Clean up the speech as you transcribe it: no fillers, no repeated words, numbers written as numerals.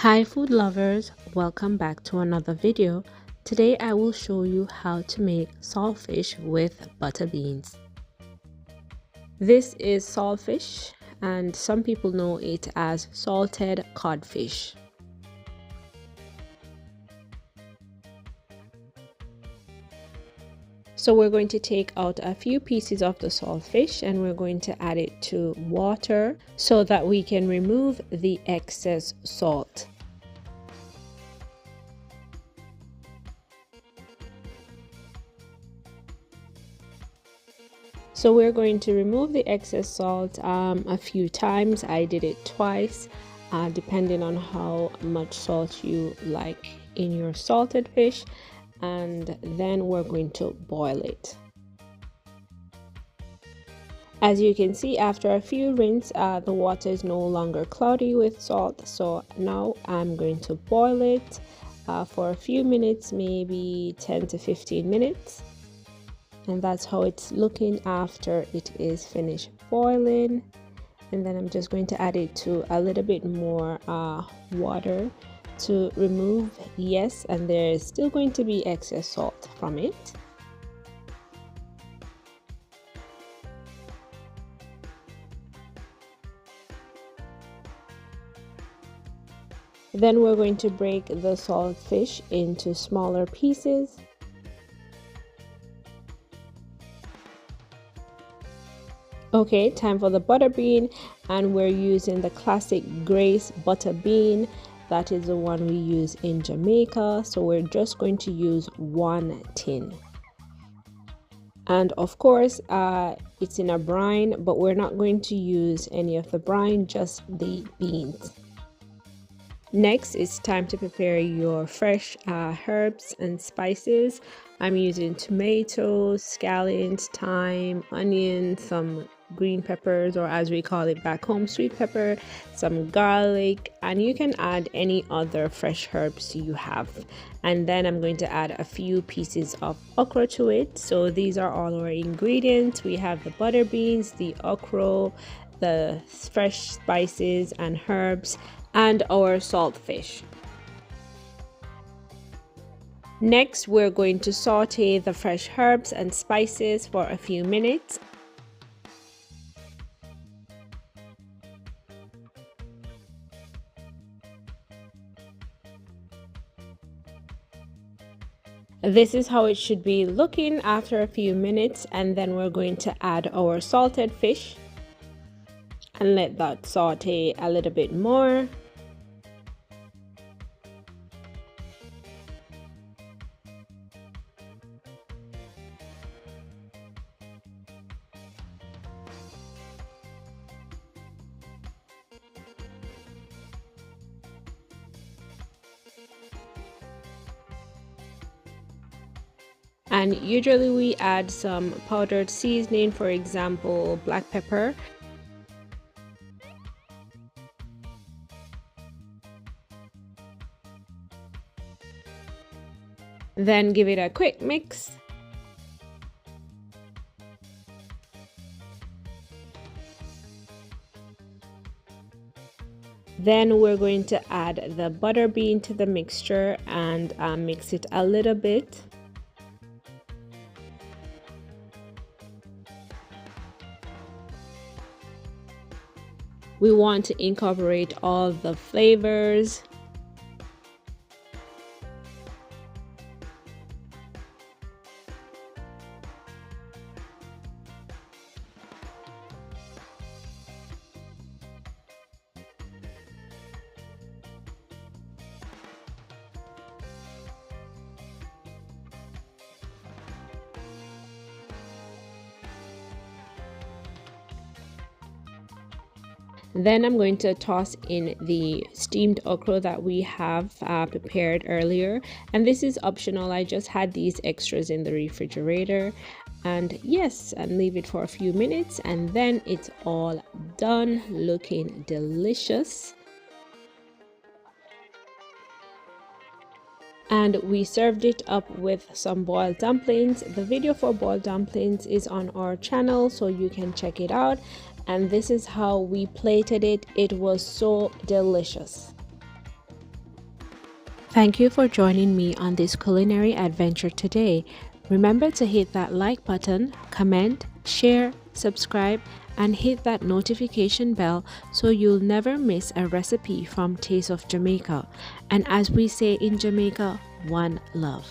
Hi food lovers, welcome back to another video. Today I will show you how to make saltfish with butter beans. This is saltfish and some people know it as salted codfish. So we're going to take out a few pieces of the saltfish and we're going to add it to water so that we can remove the excess salt. So we're going to remove the excess salt a few times. I did it twice, depending on how much salt you like in your salted fish. And then we're going to boil it. As you can see, after a few rinses, the water is no longer cloudy with salt. So now I'm going to boil it for a few minutes, maybe 10 to 15 minutes. And that's how it's looking after it is finished boiling. And then I'm just going to add it to a little bit more water to remove, yes, and there is still going to be excess salt from it. Then we're going to break the saltfish into smaller pieces. Okay, time for the butter bean, and we're using the classic Grace butter bean. That is the one we use in Jamaica. So we're just going to use 1 tin. And of course, it's in a brine, but we're not going to use any of the brine, just the beans. Next, it's time to prepare your fresh herbs and spices. I'm using tomatoes, scallions, thyme, onion, some green peppers, or as we call it back home, sweet pepper, some garlic, and you can add any other fresh herbs you have. And then I'm going to add a few pieces of okra to it. So these are all our ingredients. We have the butter beans, the okra, the fresh spices and herbs, and our saltfish. Next, we're going to saute the fresh herbs and spices for a few minutes. This is how it should be looking after a few minutes, and then we're going to add our salted fish and let that saute a little bit more. And usually we add some powdered seasoning, for example, black pepper. Then give it a quick mix. Then we're going to add the butter bean to the mixture and mix it a little bit. We want to incorporate all the flavors. Then I'm going to toss in the steamed okra that we have prepared earlier, and this is optional. I just had these extras in the refrigerator, and yes, and leave it for a few minutes, and then it's all done, looking delicious. And we served it up with some boiled dumplings. The video for boiled dumplings is on our channel, so you can check it out. And this is how we plated it. It was so delicious. Thank you for joining me on this culinary adventure today. Remember to hit that like button, comment, share, subscribe, and hit that notification bell so you'll never miss a recipe from Taste of Jamaica. And as we say in Jamaica, one love.